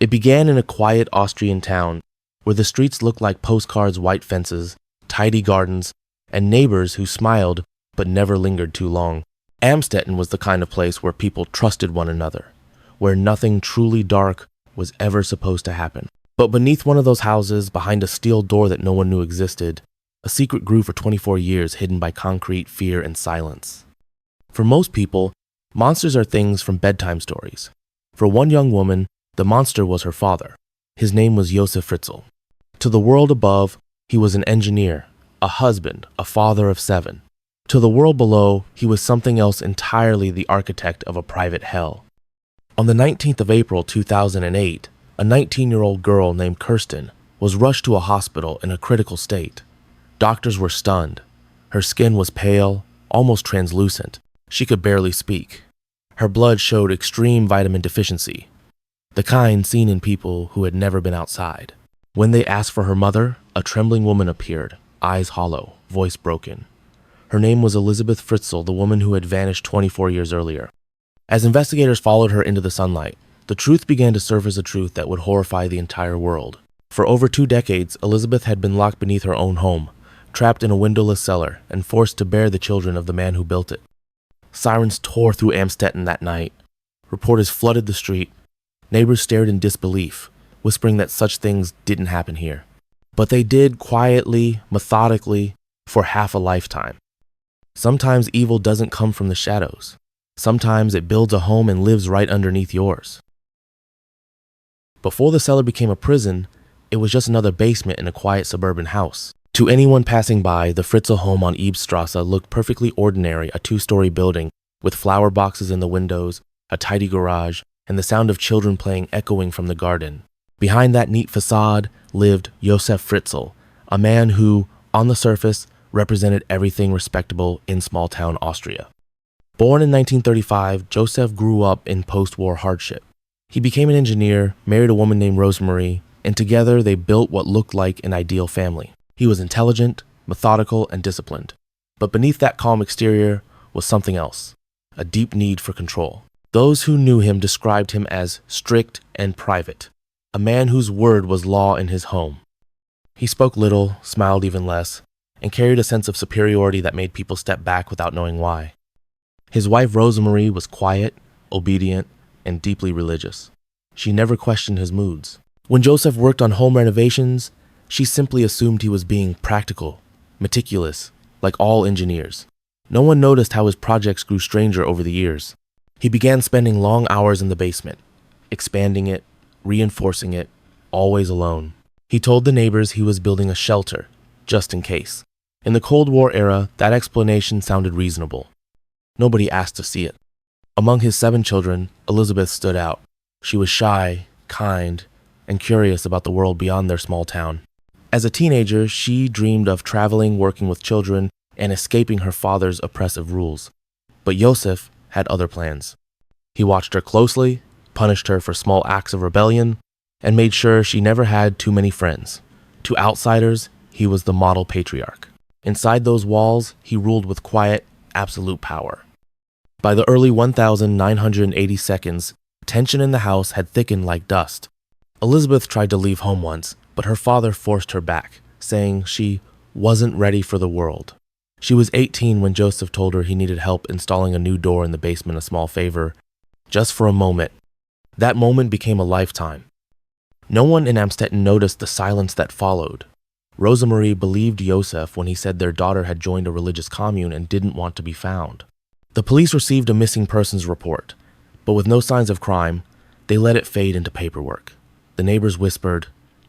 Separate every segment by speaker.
Speaker 1: It began in a quiet Austrian town where the streets looked like postcards, white fences, tidy gardens, and neighbors who smiled but never lingered too long. Amstetten was the kind of place where people trusted one another, where nothing truly dark was ever supposed to happen. But beneath one of those houses, behind a steel door that no one knew existed, a secret grew for 24 years, hidden by concrete, fear, and silence. For most people, monsters are things from bedtime stories. For one young woman, the monster was her father. His name was Josef Fritzl. To the world above, he was an engineer, a husband, a father of 7. To the world below, he was something else entirely, the architect of a private hell. On the 19th of April 2008, a 19-year-old girl named Kirsten was rushed to a hospital in a critical state. Doctors were stunned. Her skin was pale, almost translucent. She could barely speak. Her blood showed extreme vitamin deficiency, the kind seen in people who had never been outside. When they asked for her mother, a trembling woman appeared, eyes hollow, voice broken. Her name was Elisabeth Fritzl, the woman who had vanished 24 years earlier. As investigators followed her into the sunlight, the truth began to surface, a truth that would horrify the entire world. For over 2 decades, Elisabeth had been locked beneath her own home, trapped in a windowless cellar, and forced to bear the children of the man who built it. Sirens tore through Amstetten that night. Reporters flooded the street. Neighbors stared in disbelief, whispering that such things didn't happen here. But they did, quietly, methodically, for half a lifetime. Sometimes evil doesn't come from the shadows. Sometimes it builds a home and lives right underneath yours. Before the cellar became a prison, it was just another basement in a quiet suburban house. To anyone passing by, the Fritzl home on Ebestrasse looked perfectly ordinary, a 2-story building with flower boxes in the windows, a tidy garage, and the sound of children playing echoing from the garden. Behind that neat facade lived Josef Fritzl, a man who, on the surface, represented everything respectable in small-town Austria. Born in 1935, Josef grew up in post-war hardship. He became an engineer, married a woman named Rosemary, and together they built what looked like an ideal family. He was intelligent, methodical, and disciplined. But beneath that calm exterior was something else, a deep need for control. Those who knew him described him as strict and private, a man whose word was law in his home. He spoke little, smiled even less, and carried a sense of superiority that made people step back without knowing why. His wife Rosemary was quiet, obedient, and deeply religious. She never questioned his moods. When Josef worked on home renovations, she simply assumed he was being practical, meticulous, like all engineers. No one noticed how his projects grew stranger over the years. He began spending long hours in the basement, expanding it, reinforcing it, always alone. He told the neighbors he was building a shelter, just in case. In the Cold War era, that explanation sounded reasonable. Nobody asked to see it. Among his 7 children, Elisabeth stood out. She was shy, kind, and curious about the world beyond their small town. As a teenager, she dreamed of traveling, working with children, and escaping her father's oppressive rules. But Josef had other plans. He watched her closely, punished her for small acts of rebellion, and made sure she never had too many friends. To outsiders, he was the model patriarch. Inside those walls, he ruled with quiet, absolute power. By the early 1980 seconds, tension in the house had thickened like dust. Elisabeth tried to leave home once, but her father forced her back, saying she wasn't ready for the world. She was 18 when Josef told her he needed help installing a new door in the basement, a small favor, just for a moment. That moment became a lifetime. No one in Amstetten noticed the silence that followed. Rosemary believed Josef when he said their daughter had joined a religious commune and didn't want to be found. The police received a missing persons report, but with no signs of crime, they let it fade into paperwork. The neighbors whispered,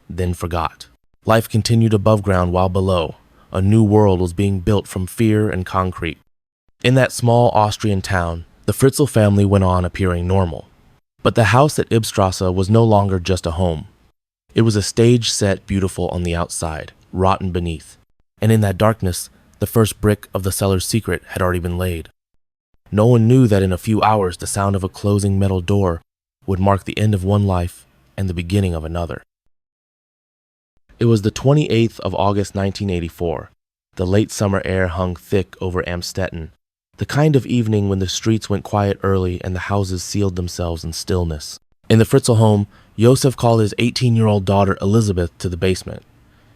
Speaker 1: then forgot. Life continued above ground while below, a new world was being built from fear and concrete. In that small Austrian town, the Fritzl family went on appearing normal. But the house at Ebestrasse was no longer just a home. It was a stage set beautiful on the outside, rotten beneath. And in that darkness, the first brick of the cellar's secret had already been laid. No one knew that in a few hours the sound of a closing metal door would mark the end of one life and the beginning of another. It was the 28th of August 1984. The late summer air hung thick over Amstetten, the kind of evening when the streets went quiet early and the houses sealed themselves in stillness. In the Fritzl home, Josef called his 18-year-old daughter Elisabeth to the basement.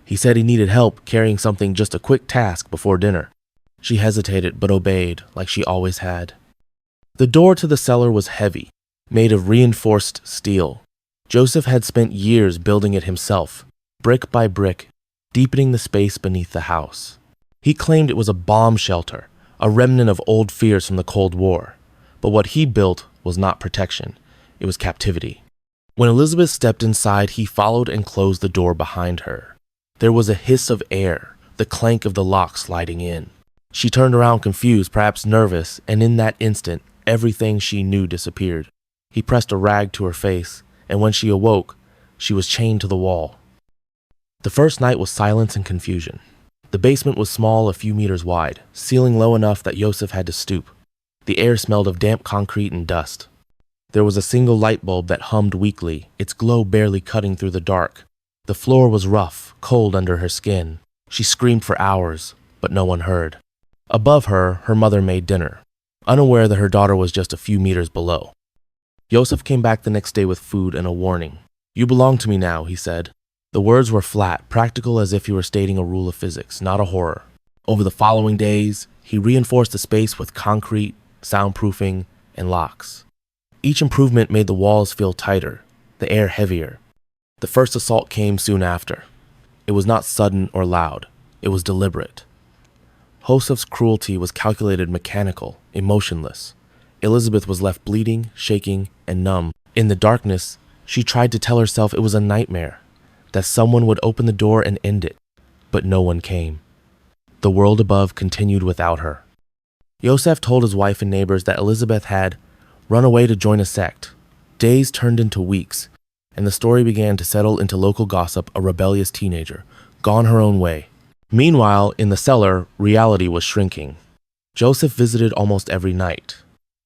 Speaker 1: He said he needed help carrying something, just a quick task before dinner. She hesitated but obeyed, like she always had. The door to the cellar was heavy, made of reinforced steel. Josef had spent years building it himself, brick by brick, deepening the space beneath the house. He claimed it was a bomb shelter, a remnant of old fears from the Cold War. But what he built was not protection, it was captivity. When Elisabeth stepped inside, he followed and closed the door behind her. There was a hiss of air, the clank of the lock sliding in. She turned around confused, perhaps nervous, and in that instant, everything she knew disappeared. He pressed a rag to her face, and when she awoke, she was chained to the wall. The first night was silence and confusion. The basement was small, a few meters wide, ceiling low enough that Josef had to stoop. The air smelled of damp concrete and dust. There was a single light bulb that hummed weakly, its glow barely cutting through the dark. The floor was rough, cold under her skin. She screamed for hours, but no one heard. Above her, her mother made dinner, unaware that her daughter was just a few meters below. Josef came back the next day with food and a warning. "You belong to me now," he said. The words were flat, practical, as if he were stating a rule of physics, not a horror. Over the following days, he reinforced the space with concrete, soundproofing, and locks. Each improvement made the walls feel tighter, the air heavier. The first assault came soon after. It was not sudden or loud. It was deliberate. Josef's cruelty was calculated, mechanical, emotionless. Elisabeth was left bleeding, shaking, and numb. In the darkness, she tried to tell herself it was a nightmare, that someone would open the door and end it, but no one came. The world above continued without her. Josef told his wife and neighbors that Elisabeth had run away to join a sect. Days turned into weeks, and the story began to settle into local gossip, a rebellious teenager, gone her own way. Meanwhile, in the cellar, reality was shrinking. Josef visited almost every night.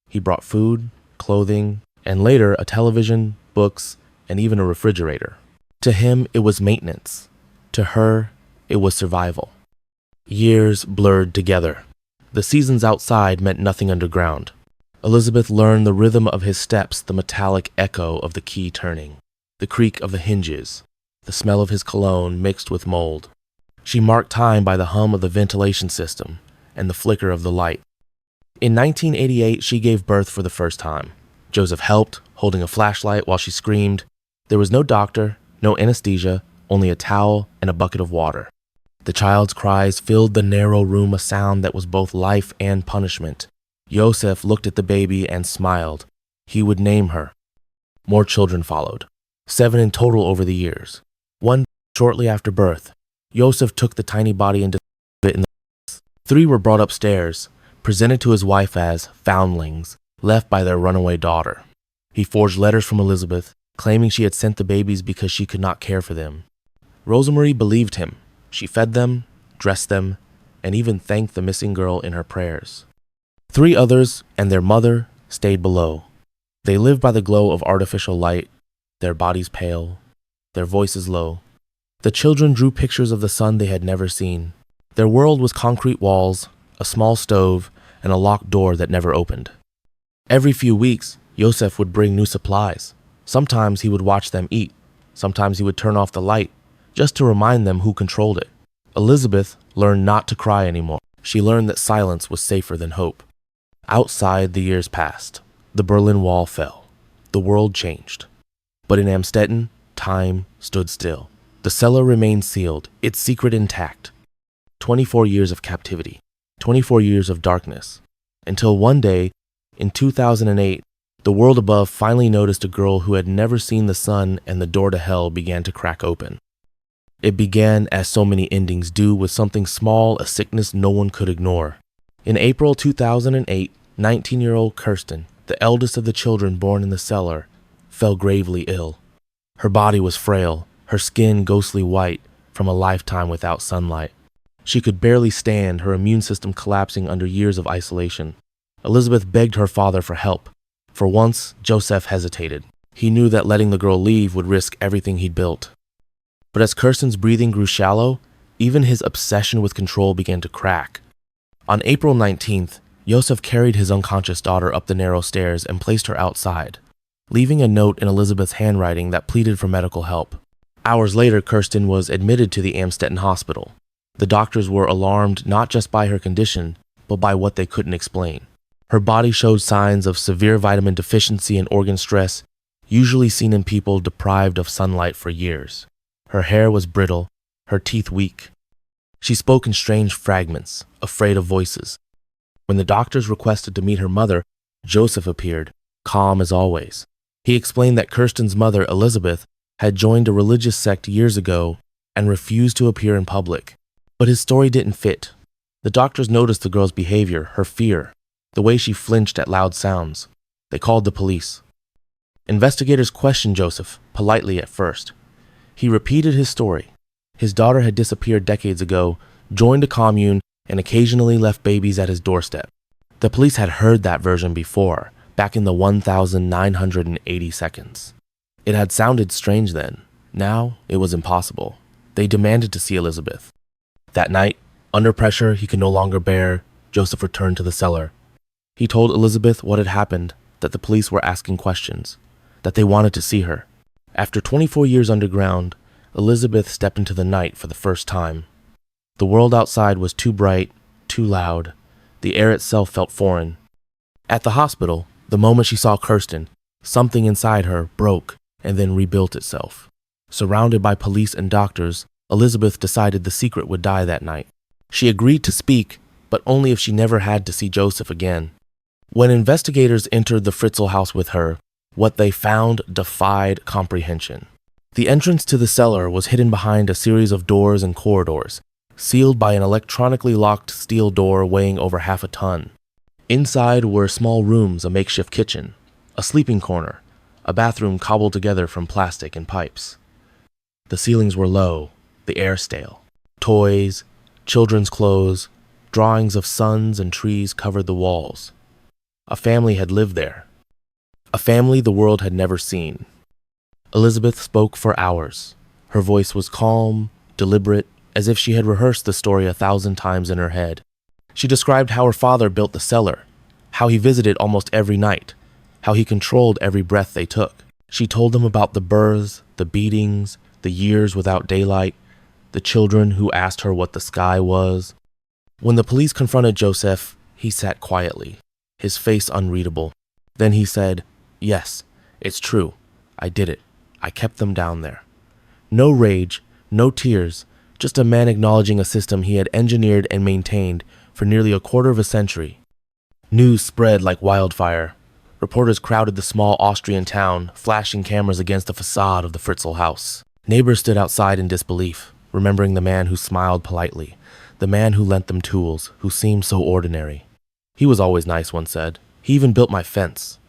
Speaker 1: He brought food, clothing, and later a television, books, and even a refrigerator. To him, it was maintenance. To her, it was survival. Years blurred together. The seasons outside meant nothing underground. Elisabeth learned the rhythm of his steps, the metallic echo of the key turning, the creak of the hinges, the smell of his cologne mixed with mold. She marked time by the hum of the ventilation system and the flicker of the light. In 1988, she gave birth for the first time. Josef helped, holding a flashlight while she screamed. There was no doctor, no anesthesia, only a towel and a bucket of water. The child's cries filled the narrow room, a sound that was both life and punishment. Josef looked at the baby and smiled. He would name her. More children followed, 7 in total over the years. One shortly after birth, Josef took the tiny body and disposed in the house. 3 were brought upstairs, presented to his wife as foundlings, left by their runaway daughter. He forged letters from Elisabeth, claiming she had sent the babies because she could not care for them. Rosemarie believed him. She fed them, dressed them, and even thanked the missing girl in her prayers. 3 others and their mother stayed below. They lived by the glow of artificial light, their bodies pale, their voices low. The children drew pictures of the sun they had never seen. Their world was concrete walls, a small stove, and a locked door that never opened. Every few weeks, Josef would bring new supplies. Sometimes he would watch them eat. Sometimes he would turn off the light, just to remind them who controlled it. Elisabeth learned not to cry anymore. She learned that silence was safer than hope. Outside, the years passed. The Berlin Wall fell. The world changed. But in Amstetten, time stood still. The cellar remained sealed, its secret intact. 24 years of captivity. 24 years of darkness. Until one day, in 2008, the world above finally noticed a girl who had never seen the sun, and the door to hell began to crack open. It began, as so many endings do, with something small, a sickness no one could ignore. In April 2008, 19-year-old Kirsten, the eldest of the children born in the cellar, fell gravely ill. Her body was frail, her skin ghostly white from a lifetime without sunlight. She could barely stand, her immune system collapsing under years of isolation. Elisabeth begged her father for help. For once, Josef hesitated. He knew that letting the girl leave would risk everything he'd built. But as Kirsten's breathing grew shallow, even his obsession with control began to crack. On April 19th, Josef carried his unconscious daughter up the narrow stairs and placed her outside. leaving a note in Elisabeth's handwriting that pleaded for medical help. Hours later, Kirsten was admitted to the Amstetten hospital. The doctors were alarmed not just by her condition, but by what they couldn't explain. Her body showed signs of severe vitamin deficiency and organ stress, usually seen in people deprived of sunlight for years. Her hair was brittle, her teeth weak. She spoke in strange fragments, afraid of voices. When the doctors requested to meet her mother, Josef appeared, calm as always. He explained that Kirsten's mother, Elisabeth, had joined a religious sect years ago and refused to appear in public. But his story didn't fit. The doctors noticed the girl's behavior, her fear, the way she flinched at loud sounds. They called the police. Investigators questioned Josef, politely at first. He repeated his story. His daughter had disappeared decades ago, joined a commune, and occasionally left babies at his doorstep. The police had heard that version before, back in the 1,980 seconds. It had sounded strange then. Now, it was impossible. They demanded to see Elisabeth. That night, under pressure he could no longer bear, Josef returned to the cellar. He told Elisabeth what had happened, that the police were asking questions, that they wanted to see her. After 24 years underground, Elisabeth stepped into the night for the first time. The world outside was too bright, too loud. The air itself felt foreign. At the hospital, the moment she saw Kirsten, something inside her broke and then rebuilt itself. Surrounded by police and doctors, Elisabeth decided the secret would die that night. She agreed to speak, but only if she never had to see Josef again. When investigators entered the Fritzl house with her, what they found defied comprehension. The entrance to the cellar was hidden behind a series of doors and corridors, sealed by an electronically locked steel door weighing over half a ton. Inside were small rooms, a makeshift kitchen, a sleeping corner, a bathroom cobbled together from plastic and pipes. The ceilings were low, the air stale. Toys, children's clothes, drawings of suns and trees covered the walls. A family had lived there. A family the world had never seen. Elisabeth spoke for hours. Her voice was calm, deliberate, as if she had rehearsed the story 1,000 times in her head. She described how her father built the cellar, how he visited almost every night, how he controlled every breath they took. She told them about the births, the beatings, the years without daylight, the children who asked her what the sky was. When the police confronted Josef, he sat quietly, his face unreadable. Then he said, "Yes, it's true. I did it. I kept them down there." No rage, no tears, just a man acknowledging a system he had engineered and maintained for nearly a quarter of a century. News spread like wildfire. Reporters crowded the small Austrian town, flashing cameras against the facade of the Fritzl house. Neighbors stood outside in disbelief, remembering the man who smiled politely, the man who lent them tools, who seemed so ordinary. "He was always nice," one said. "He even built my fence."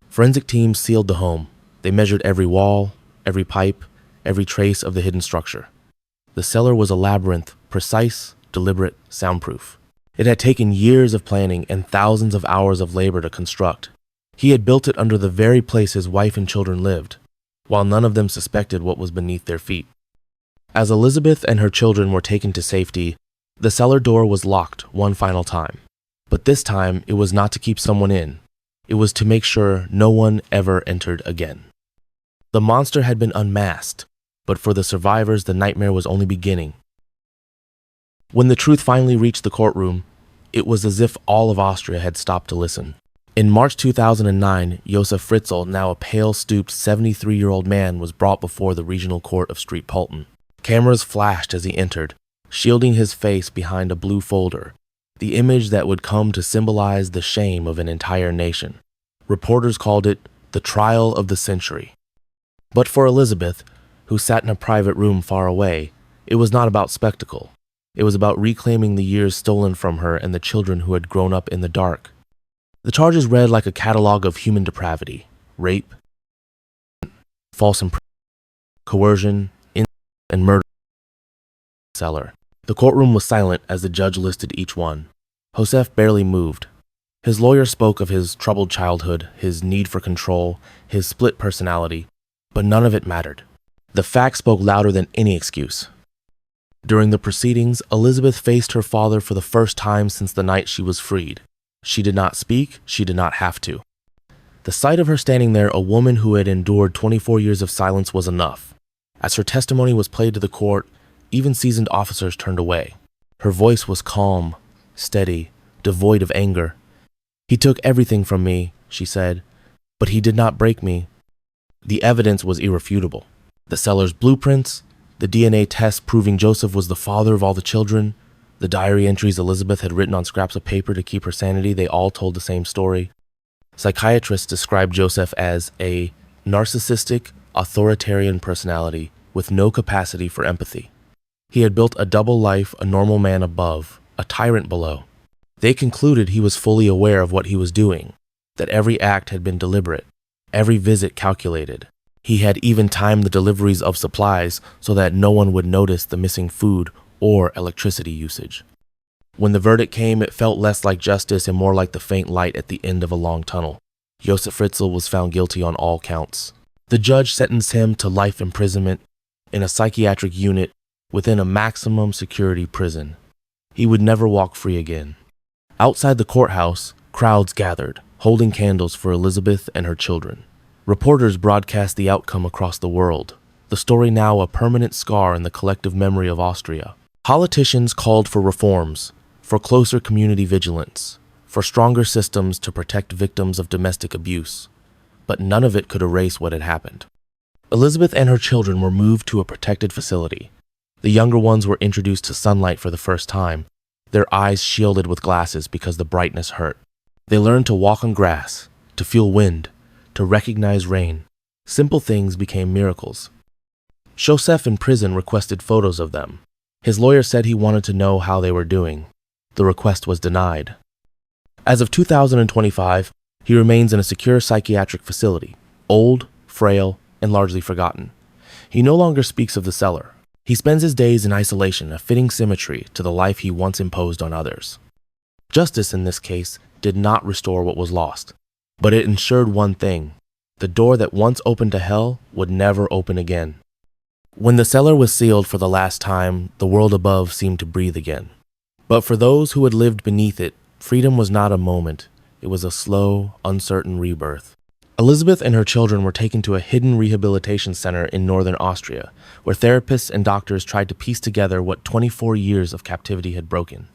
Speaker 1: Forensic teams sealed the home. They measured every wall, every pipe, every trace of the hidden structure. The cellar was a labyrinth, precise, deliberate, soundproof. It had taken years of planning and thousands of hours of labor to construct. He had built it under the very place his wife and children lived, while none of them suspected what was beneath their feet. As Elisabeth and her children were taken to safety, the cellar door was locked one final time. But this time, it was not to keep someone in. It was to make sure no one ever entered again. The monster had been unmasked, but for the survivors, the nightmare was only beginning. When the truth finally reached the courtroom, it was as if all of Austria had stopped to listen. In March 2009, Josef Fritzl, now a pale, stooped 73-year-old man, was brought before the regional court of Street Polten. Cameras flashed as he entered, shielding his face behind a blue folder, the image that would come to symbolize the shame of an entire nation. Reporters called it the trial of the century. But for Elisabeth, who sat in a private room far away, it was not about spectacle. It was about reclaiming the years stolen from her and the children who had grown up in the dark. The charges read like a catalog of human depravity: rape, false imprisonment, coercion, incest, and murder. Cellar. The courtroom was silent as the judge listed each one. Josef barely moved. His lawyer spoke of his troubled childhood, his need for control, his split personality, but none of it mattered. The facts spoke louder than any excuse. During the proceedings, Elisabeth faced her father for the first time since the night she was freed. She did not speak, she did not have to. The sight of her standing there, a woman who had endured 24 years of silence, was enough. As her testimony was played to the court, even seasoned officers turned away. Her voice was calm, steady, devoid of anger. "He took everything from me," she said, "but he did not break me." The evidence was irrefutable. The Cellar's blueprints, the DNA tests proving Josef was the father of all the children, the diary entries Elisabeth had written on scraps of paper to keep her sanity, they all told the same story. Psychiatrists described Josef as a narcissistic, authoritarian personality with no capacity for empathy. He had built a double life, a normal man above, a tyrant below. They concluded he was fully aware of what he was doing, that every act had been deliberate, every visit calculated. He had even timed the deliveries of supplies so that no one would notice the missing food or electricity usage. When the verdict came, it felt less like justice and more like the faint light at the end of a long tunnel. Josef Fritzl was found guilty on all counts. The judge sentenced him to life imprisonment in a psychiatric unit within a maximum security prison. He would never walk free again. Outside the courthouse, crowds gathered, holding candles for Elisabeth and her children. Reporters broadcast the outcome across the world, the story now a permanent scar in the collective memory of Austria. Politicians called for reforms, for closer community vigilance, for stronger systems to protect victims of domestic abuse, but none of it could erase what had happened. Elisabeth and her children were moved to a protected facility. The younger ones were introduced to sunlight for the first time, their eyes shielded with glasses because the brightness hurt. They learned to walk on grass, to feel wind, to recognize rain. Simple things became miracles. Josef in prison requested photos of them. His lawyer said he wanted to know how they were doing. The request was denied. As of 2025, he remains in a secure psychiatric facility, old, frail, and largely forgotten. He no longer speaks of the cellar. He spends his days in isolation, a fitting symmetry to the life he once imposed on others. Justice in this case did not restore what was lost, but it ensured one thing: the door that once opened to hell would never open again. When the cellar was sealed for the last time, the world above seemed to breathe again. But for those who had lived beneath it, freedom was not a moment. It was a slow, uncertain rebirth. Elisabeth and her children were taken to a hidden rehabilitation center in northern Austria, where therapists and doctors tried to piece together what 24 years of captivity had broken.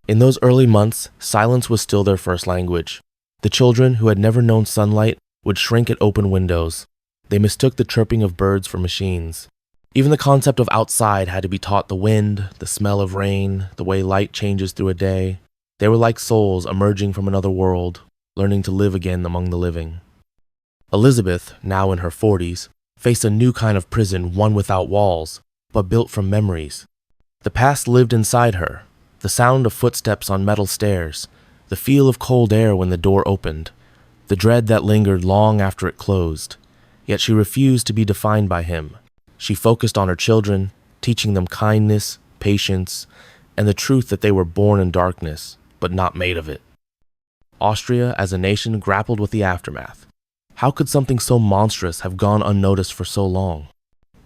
Speaker 1: In those early months, silence was still their first language. The children, who had never known sunlight, would shrink at open windows. They mistook the chirping of birds for machines. Even the concept of outside had to be taught: the wind, the smell of rain, the way light changes through a day. They were like souls emerging from another world, learning to live again among the living. Elisabeth, now in her 40s, faced a new kind of prison, one without walls, but built from memories. The past lived inside her, the sound of footsteps on metal stairs, the feel of cold air when the door opened, the dread that lingered long after it closed. Yet she refused to be defined by him. She focused on her children, teaching them kindness, patience, and the truth that they were born in darkness, but not made of it. Austria, as a nation, grappled with the aftermath. How could something so monstrous have gone unnoticed for so long?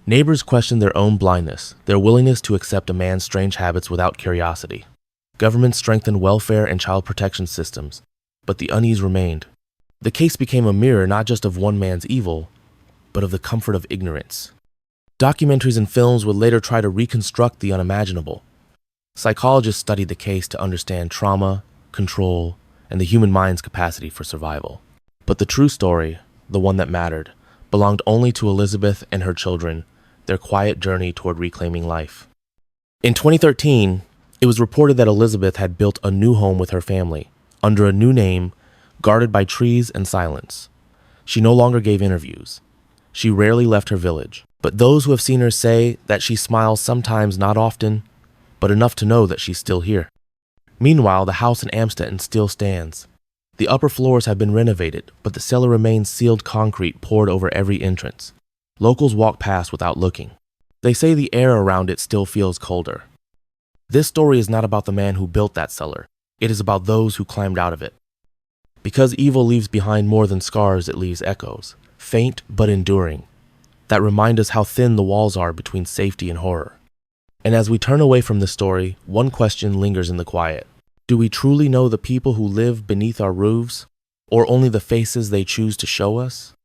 Speaker 1: Neighbors questioned their own blindness, their willingness to accept a man's strange habits without curiosity. Governments strengthened welfare and child protection systems, but the unease remained. The case became a mirror not just of one man's evil, but of the comfort of ignorance. Documentaries and films would later try to reconstruct the unimaginable. Psychologists studied the case to understand trauma, control, and the human mind's capacity for survival. But the true story, the one that mattered, belonged only to Elisabeth and her children, their quiet journey toward reclaiming life. In 2013, it was reported that Elisabeth had built a new home with her family, under a new name, guarded by trees and silence. She no longer gave interviews. She rarely left her village, but those who have seen her say that she smiles sometimes, not often, but enough to know that she's still here. Meanwhile, the house in Amstetten still stands. The upper floors have been renovated, but the cellar remains sealed concrete poured over every entrance. Locals walk past without looking. They say the air around it still feels colder. This story is not about the man who built that cellar. It is about those who climbed out of it. Because evil leaves behind more than scars, it leaves echoes, faint but enduring, that remind us how thin the walls are between safety and horror. And as we turn away from this story, one question lingers in the quiet. Do we truly know the people who live beneath our roofs? Or only the faces they choose to show us?